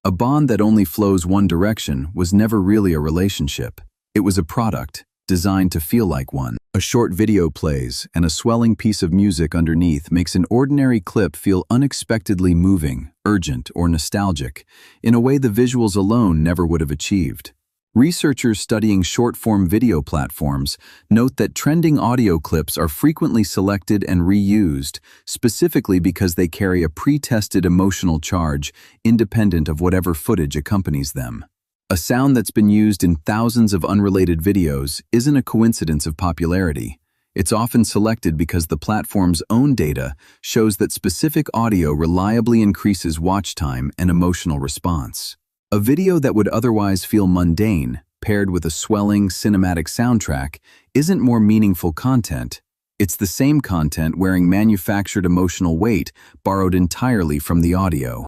A bond that only flows one direction was never really a relationship. It was a product, designed to feel like one. A short video plays, and a swelling piece of music underneath makes an ordinary clip feel unexpectedly moving, urgent, or nostalgic, in a way the visuals alone never would have achieved. Researchers studying short-form video platforms note that trending audio clips are frequently selected and reused, specifically because they carry a pre-tested emotional charge independent of whatever footage accompanies them. A sound that's been used in thousands of unrelated videos isn't a coincidence of popularity. It's often selected because the platform's own data shows that specific audio reliably increases watch time and emotional response. A video that would otherwise feel mundane, paired with a swelling, cinematic soundtrack, isn't more meaningful content. It's the same content wearing manufactured emotional weight borrowed entirely from the audio.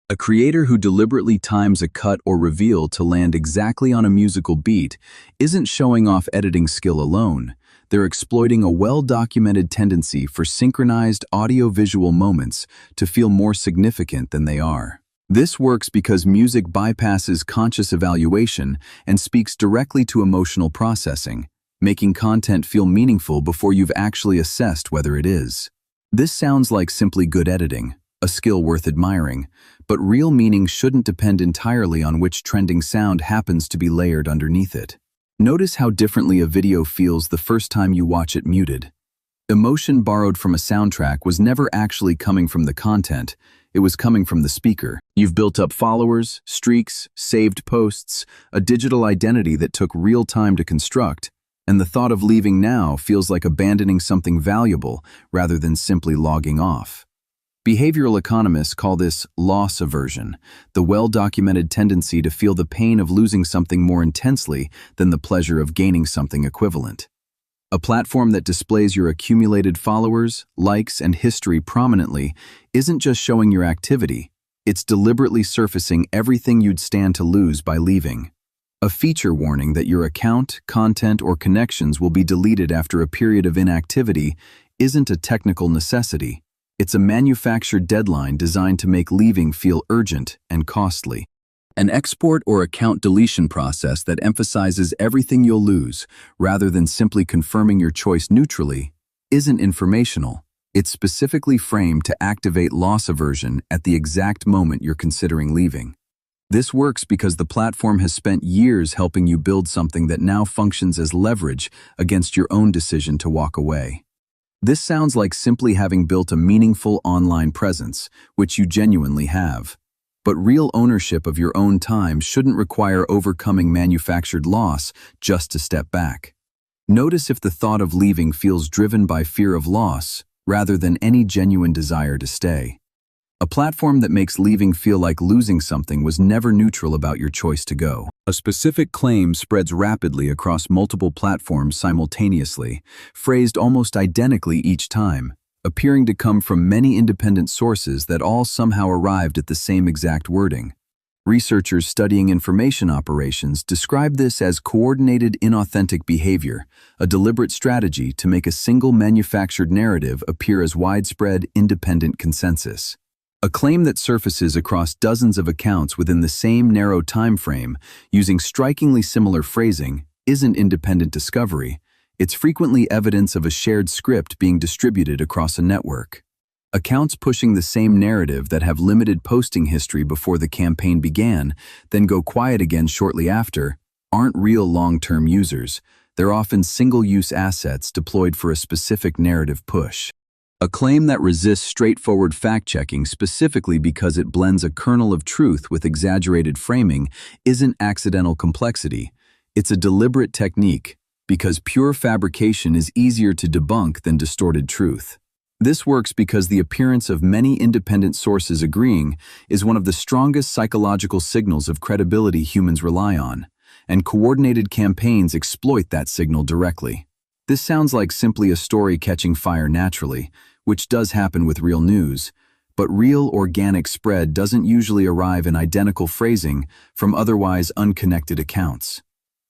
A creator who deliberately times a cut or reveal to land exactly on a musical beat isn't showing off editing skill alone. They're exploiting a well-documented tendency for synchronized audio-visual moments to feel more significant than they are. This works because music bypasses conscious evaluation and speaks directly to emotional processing, making content feel meaningful before you've actually assessed whether it is. This sounds like simply good editing, a skill worth admiring, but real meaning shouldn't depend entirely on which trending sound happens to be layered underneath it. Notice how differently a video feels the first time you watch it muted. Emotion borrowed from a soundtrack was never actually coming from the content, it was coming from the speaker. You've built up followers, streaks, saved posts, a digital identity that took real time to construct, and the thought of leaving now feels like abandoning something valuable rather than simply logging off. Behavioral economists call this loss aversion, the well-documented tendency to feel the pain of losing something more intensely than the pleasure of gaining something equivalent. A platform that displays your accumulated followers, likes, and history prominently isn't just showing your activity, it's deliberately surfacing everything you'd stand to lose by leaving. A feature warning that your account, content, or connections will be deleted after a period of inactivity isn't a technical necessity. It's a manufactured deadline designed to make leaving feel urgent and costly. An export or account deletion process that emphasizes everything you'll lose, rather than simply confirming your choice neutrally, isn't informational. It's specifically framed to activate loss aversion at the exact moment you're considering leaving. This works because the platform has spent years helping you build something that now functions as leverage against your own decision to walk away. This sounds like simply having built a meaningful online presence, which you genuinely have. But real ownership of your own time shouldn't require overcoming manufactured loss just to step back. Notice if the thought of leaving feels driven by fear of loss rather than any genuine desire to stay. A platform that makes leaving feel like losing something was never neutral about your choice to go. A specific claim spreads rapidly across multiple platforms simultaneously, phrased almost identically each time, appearing to come from many independent sources that all somehow arrived at the same exact wording. Researchers studying information operations describe this as coordinated inauthentic behavior, a deliberate strategy to make a single manufactured narrative appear as widespread independent consensus. A claim that surfaces across dozens of accounts within the same narrow time frame, using strikingly similar phrasing, isn't independent discovery. It's frequently evidence of a shared script being distributed across a network. Accounts pushing the same narrative that have limited posting history before the campaign began, then go quiet again shortly after, aren't real long-term users. They're often single-use assets deployed for a specific narrative push. A claim that resists straightforward fact-checking specifically because it blends a kernel of truth with exaggerated framing isn't accidental complexity. It's a deliberate technique, because pure fabrication is easier to debunk than distorted truth. This works because the appearance of many independent sources agreeing is one of the strongest psychological signals of credibility humans rely on, and coordinated campaigns exploit that signal directly. This sounds like simply a story catching fire naturally, which does happen with real news, but real organic spread doesn't usually arrive in identical phrasing from otherwise unconnected accounts.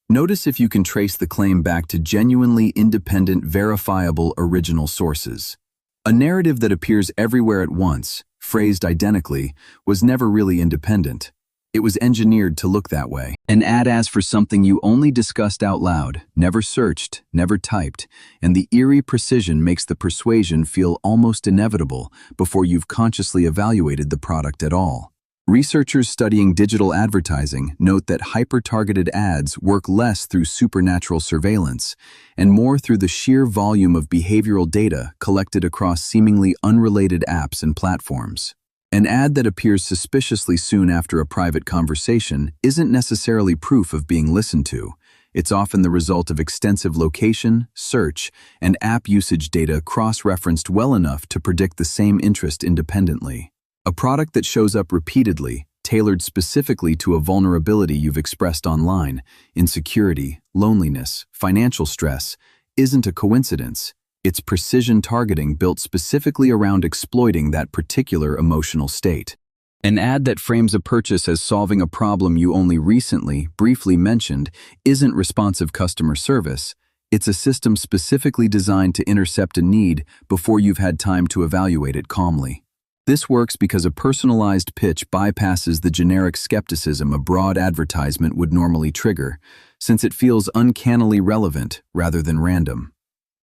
Notice if you can trace the claim back to genuinely independent, verifiable, original sources. A narrative that appears everywhere at once, phrased identically, was never really independent. It was engineered to look that way. An ad asks for something you only discussed out loud, never searched, never typed, and the eerie precision makes the persuasion feel almost inevitable before you've consciously evaluated the product at all. Researchers studying digital advertising note that hyper-targeted ads work less through supernatural surveillance and more through the sheer volume of behavioral data collected across seemingly unrelated apps and platforms. An ad that appears suspiciously soon after a private conversation isn't necessarily proof of being listened to. It's often the result of extensive location, search, and app usage data cross-referenced well enough to predict the same interest independently. A product that shows up repeatedly, tailored specifically to a vulnerability you've expressed online, insecurity, loneliness, financial stress, isn't a coincidence. It's precision targeting built specifically around exploiting that particular emotional state. An ad that frames a purchase as solving a problem you only recently, briefly mentioned isn't responsive customer service. It's a system specifically designed to intercept a need before you've had time to evaluate it calmly. This works because a personalized pitch bypasses the generic skepticism a broad advertisement would normally trigger, since it feels uncannily relevant rather than random.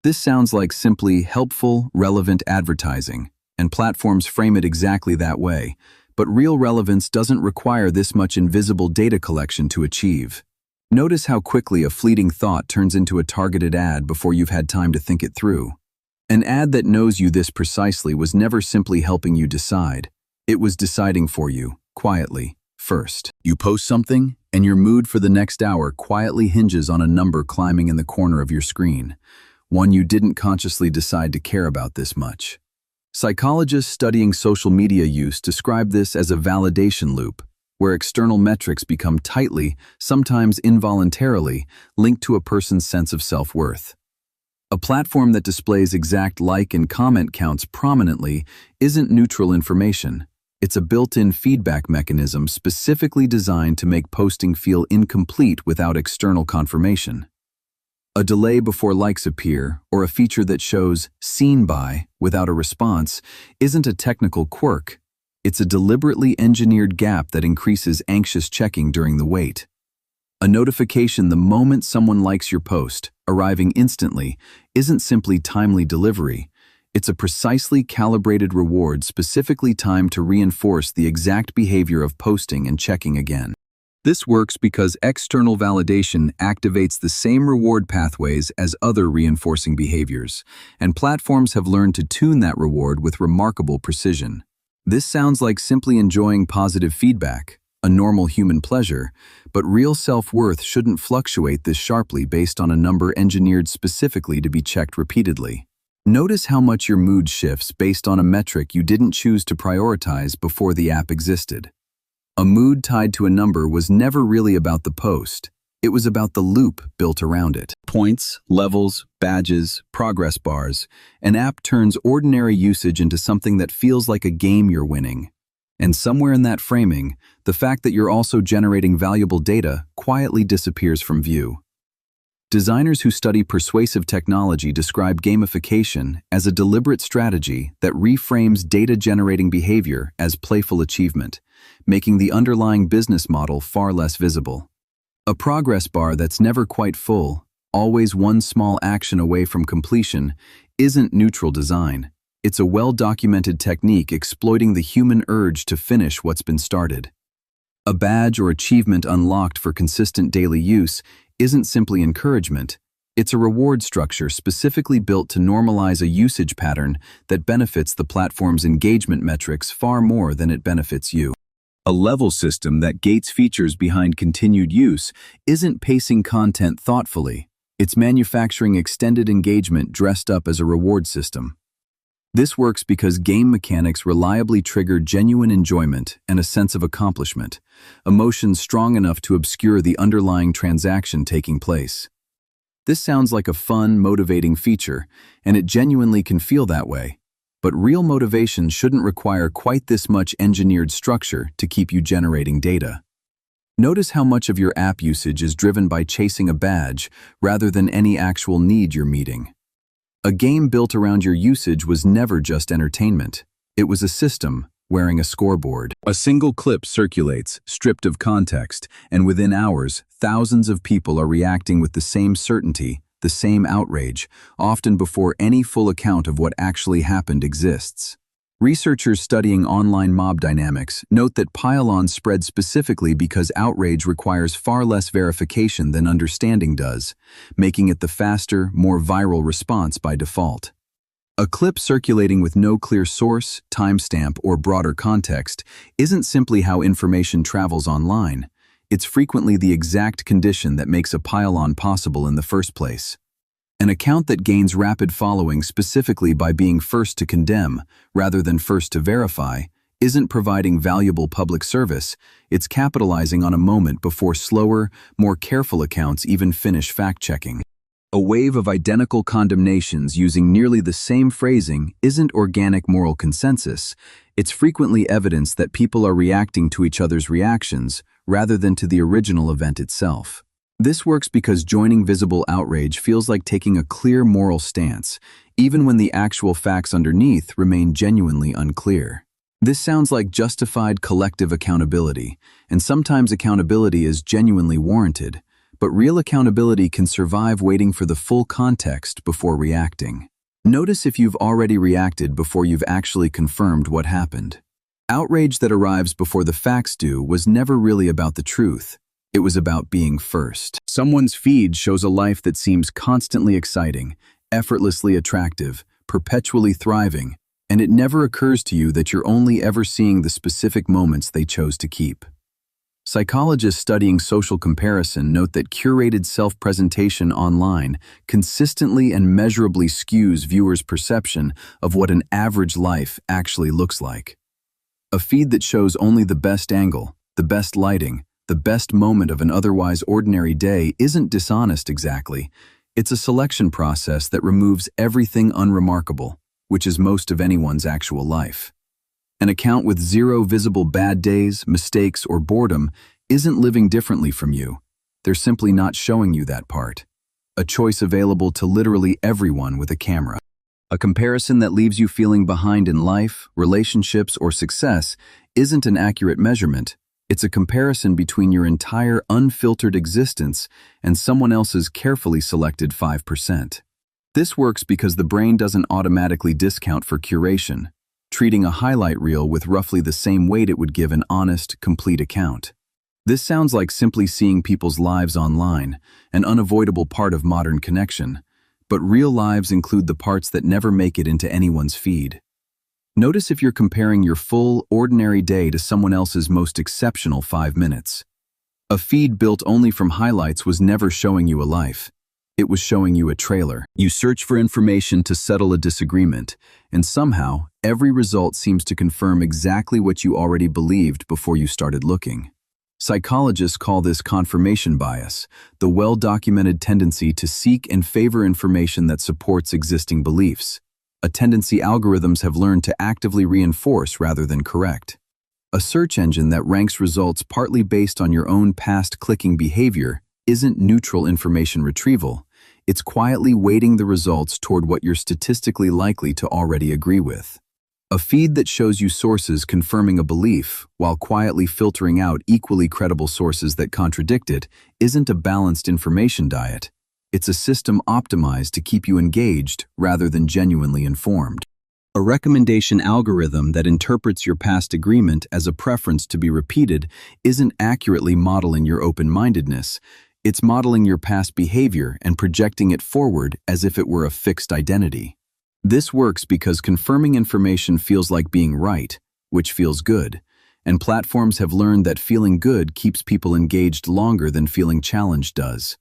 This sounds like simply helpful, relevant advertising, and platforms frame it exactly that way, but real relevance doesn't require this much invisible data collection to achieve. Notice how quickly a fleeting thought turns into a targeted ad before you've had time to think it through. An ad that knows you this precisely was never simply helping you decide. It was deciding for you, quietly, first. You post something, and your mood for the next hour quietly hinges on a number climbing in the corner of your screen. One you didn't consciously decide to care about this much. Psychologists studying social media use describe this as a validation loop, where external metrics become tightly, sometimes involuntarily, linked to a person's sense of self-worth. A platform that displays exact like and comment counts prominently isn't neutral information. It's a built-in feedback mechanism specifically designed to make posting feel incomplete without external confirmation. A delay before likes appear, or a feature that shows "seen by" without a response, isn't a technical quirk. It's a deliberately engineered gap that increases anxious checking during the wait. A notification the moment someone likes your post, arriving instantly, isn't simply timely delivery. It's a precisely calibrated reward specifically timed to reinforce the exact behavior of posting and checking again. This works because external validation activates the same reward pathways as other reinforcing behaviors, and platforms have learned to tune that reward with remarkable precision. This sounds like simply enjoying positive feedback, a normal human pleasure, but real self-worth shouldn't fluctuate this sharply based on a number engineered specifically to be checked repeatedly. Notice how much your mood shifts based on a metric you didn't choose to prioritize before the app existed. A mood tied to a number was never really about the post. It was about the loop built around it. Points, levels, badges, progress bars. An app turns ordinary usage into something that feels like a game you're winning. And somewhere in that framing, the fact that you're also generating valuable data quietly disappears from view. Designers who study persuasive technology describe gamification as a deliberate strategy that reframes data-generating behavior as playful achievement, making the underlying business model far less visible. A progress bar that's never quite full, always one small action away from completion, isn't neutral design. It's a well-documented technique exploiting the human urge to finish what's been started. A badge or achievement unlocked for consistent daily use isn't simply encouragement, It's a reward structure specifically built to normalize a usage pattern that benefits the platform's engagement metrics far more than it benefits you. A level system that gates features behind continued use isn't pacing content thoughtfully. It's manufacturing extended engagement dressed up as a reward system. This works because game mechanics reliably trigger genuine enjoyment and a sense of accomplishment, emotions strong enough to obscure the underlying transaction taking place. This sounds like a fun, motivating feature, and it genuinely can feel that way. But real motivation shouldn't require quite this much engineered structure to keep you generating data. Notice how much of your app usage is driven by chasing a badge rather than any actual need you're meeting. A game built around your usage was never just entertainment. It was a system wearing a scoreboard. A single clip circulates, stripped of context, and within hours, thousands of people are reacting with the same certainty, the same outrage, often before any full account of what actually happened exists. Researchers studying online mob dynamics note that pile-ons spread specifically because outrage requires far less verification than understanding does, making it the faster, more viral response by default. A clip circulating with no clear source, timestamp, or broader context isn't simply how information travels online. It's frequently the exact condition that makes a pile-on possible in the first place. An account that gains rapid following specifically by being first to condemn, rather than first to verify, isn't providing valuable public service, it's capitalizing on a moment before slower, more careful accounts even finish fact-checking. A wave of identical condemnations using nearly the same phrasing isn't organic moral consensus. It's frequently evidence that people are reacting to each other's reactions rather than to the original event itself. This works because joining visible outrage feels like taking a clear moral stance, even when the actual facts underneath remain genuinely unclear. This sounds like justified collective accountability, and sometimes accountability is genuinely warranted. But real accountability can survive waiting for the full context before reacting. Notice if you've already reacted before you've actually confirmed what happened. Outrage that arrives before the facts do was never really about the truth. It was about being first. Someone's feed shows a life that seems constantly exciting, effortlessly attractive, perpetually thriving, and it never occurs to you that you're only ever seeing the specific moments they chose to keep. Psychologists studying social comparison note that curated self-presentation online consistently and measurably skews viewers' perception of what an average life actually looks like. A feed that shows only the best angle, the best lighting, the best moment of an otherwise ordinary day isn't dishonest exactly. It's a selection process that removes everything unremarkable, which is most of anyone's actual life. An account with zero visible bad days, mistakes, or boredom isn't living differently from you. They're simply not showing you that part. A choice available to literally everyone with a camera. A comparison that leaves you feeling behind in life, relationships, or success isn't an accurate measurement. It's a comparison between your entire unfiltered existence and someone else's carefully selected 5%. This works because the brain doesn't automatically discount for curation, treating a highlight reel with roughly the same weight it would give an honest, complete account. This sounds like simply seeing people's lives online, an unavoidable part of modern connection, but real lives include the parts that never make it into anyone's feed. Notice if you're comparing your full, ordinary day to someone else's most exceptional 5 minutes. A feed built only from highlights was never showing you a life. It was showing you a trailer. You search for information to settle a disagreement, and somehow, every result seems to confirm exactly what you already believed before you started looking. Psychologists call this confirmation bias, the well-documented tendency to seek and favor information that supports existing beliefs, a tendency algorithms have learned to actively reinforce rather than correct. A search engine that ranks results partly based on your own past clicking behavior isn't neutral information retrieval. It's quietly weighting the results toward what you're statistically likely to already agree with. A feed that shows you sources confirming a belief while quietly filtering out equally credible sources that contradict it isn't a balanced information diet. It's a system optimized to keep you engaged rather than genuinely informed. A recommendation algorithm that interprets your past agreement as a preference to be repeated isn't accurately modeling your open-mindedness. It's modeling your past behavior and projecting it forward as if it were a fixed identity. This works because confirming information feels like being right, which feels good, and platforms have learned that feeling good keeps people engaged longer than feeling challenged does.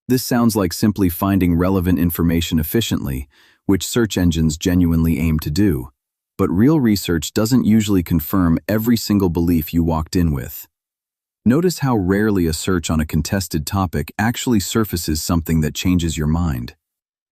This sounds like simply finding relevant information efficiently, which search engines genuinely aim to do. But real research doesn't usually confirm every single belief you walked in with. Notice how rarely a search on a contested topic actually surfaces something that changes your mind.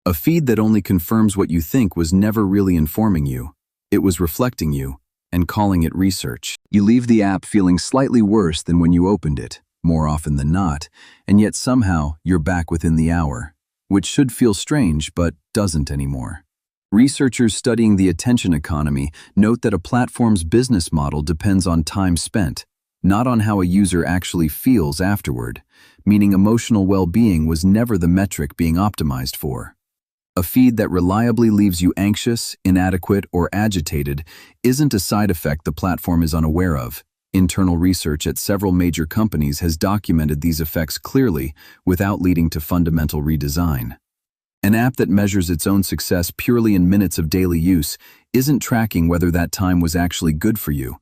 A feed that only confirms what you think was never really informing you. It was reflecting you and calling it research. You leave the app feeling slightly worse than when you opened it, more often than not, and yet somehow you're back within the hour, which should feel strange but doesn't anymore. Researchers studying the attention economy note that a platform's business model depends on time spent, not on how a user actually feels afterward, meaning emotional well-being was never the metric being optimized for. A feed that reliably leaves you anxious, inadequate, or agitated isn't a side effect the platform is unaware of. Internal research at several major companies has documented these effects clearly without leading to fundamental redesign. An app that measures its own success purely in minutes of daily use isn't tracking whether that time was actually good for you.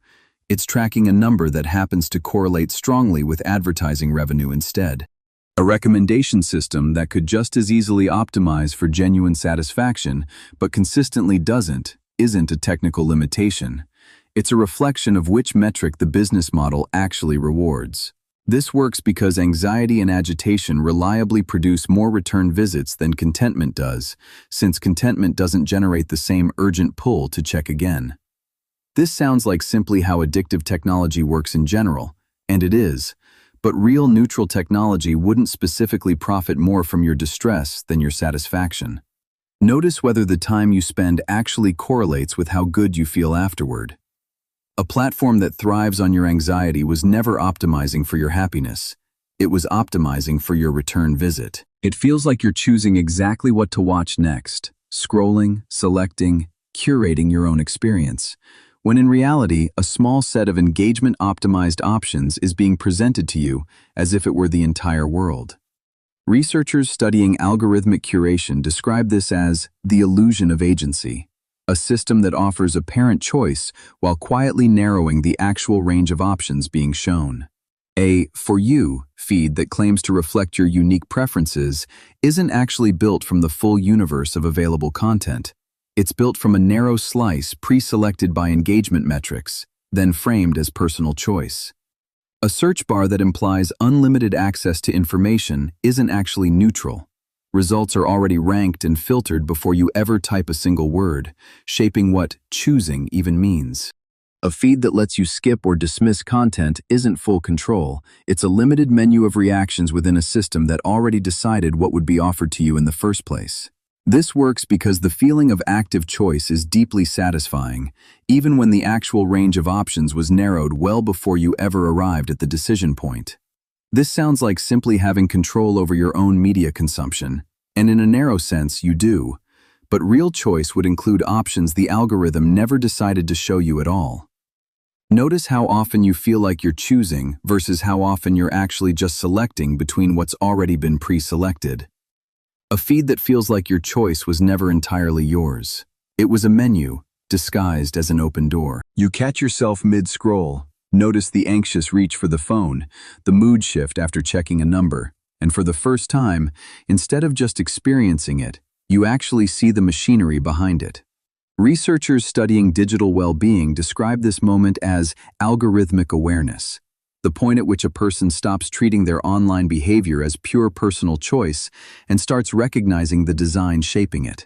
It's tracking a number that happens to correlate strongly with advertising revenue instead. A recommendation system that could just as easily optimize for genuine satisfaction, but consistently doesn't, isn't a technical limitation. It's a reflection of which metric the business model actually rewards. This works because anxiety and agitation reliably produce more return visits than contentment does, since contentment doesn't generate the same urgent pull to check again. This sounds like simply how addictive technology works in general, and it is, but real neutral technology wouldn't specifically profit more from your distress than your satisfaction. Notice whether the time you spend actually correlates with how good you feel afterward. A platform that thrives on your anxiety was never optimizing for your happiness. It was optimizing for your return visit. It feels like you're choosing exactly what to watch next, scrolling, selecting, curating your own experience, when in reality, a small set of engagement-optimized options is being presented to you as if it were the entire world. Researchers studying algorithmic curation describe this as the illusion of agency, a system that offers apparent choice while quietly narrowing the actual range of options being shown. A "for you" feed that claims to reflect your unique preferences isn't actually built from the full universe of available content. It's built from a narrow slice pre-selected by engagement metrics, then framed as personal choice. A search bar that implies unlimited access to information isn't actually neutral. Results are already ranked and filtered before you ever type a single word, shaping what choosing even means. A feed that lets you skip or dismiss content isn't full control. It's a limited menu of reactions within a system that already decided what would be offered to you in the first place. This works because the feeling of active choice is deeply satisfying, even when the actual range of options was narrowed well before you ever arrived at the decision point. This sounds like simply having control over your own media consumption, and in a narrow sense, you do. But real choice would include options the algorithm never decided to show you at all. Notice how often you feel like you're choosing versus how often you're actually just selecting between what's already been pre-selected. A feed that feels like your choice was never entirely yours. It was a menu, disguised as an open door. You catch yourself mid-scroll, notice the anxious reach for the phone, the mood shift after checking a number, and for the first time, instead of just experiencing it, you actually see the machinery behind it. Researchers studying digital well-being describe this moment as algorithmic awareness, the point at which a person stops treating their online behavior as pure personal choice and starts recognizing the design shaping it.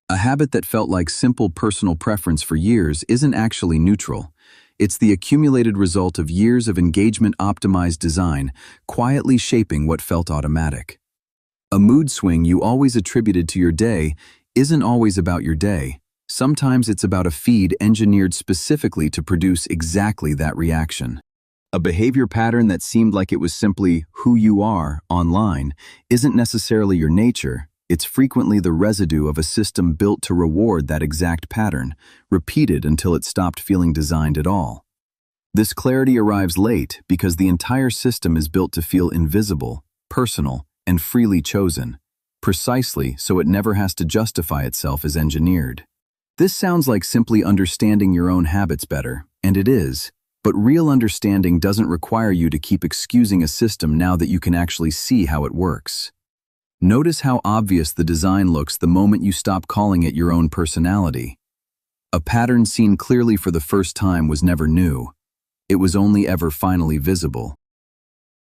A habit that felt like simple personal preference for years isn't actually neutral. It's the accumulated result of years of engagement-optimized design quietly shaping what felt automatic. A mood swing you always attributed to your day isn't always about your day. Sometimes it's about a feed engineered specifically to produce exactly that reaction. A behavior pattern that seemed like it was simply who you are online isn't necessarily your nature. It's frequently the residue of a system built to reward that exact pattern, repeated until it stopped feeling designed at all. This clarity arrives late because the entire system is built to feel invisible, personal, and freely chosen, precisely so it never has to justify itself as engineered. This sounds like simply understanding your own habits better, and it is, but real understanding doesn't require you to keep excusing a system now that you can actually see how it works. Notice how obvious the design looks the moment you stop calling it your own personality. A pattern seen clearly for the first time was never new. It was only ever finally visible.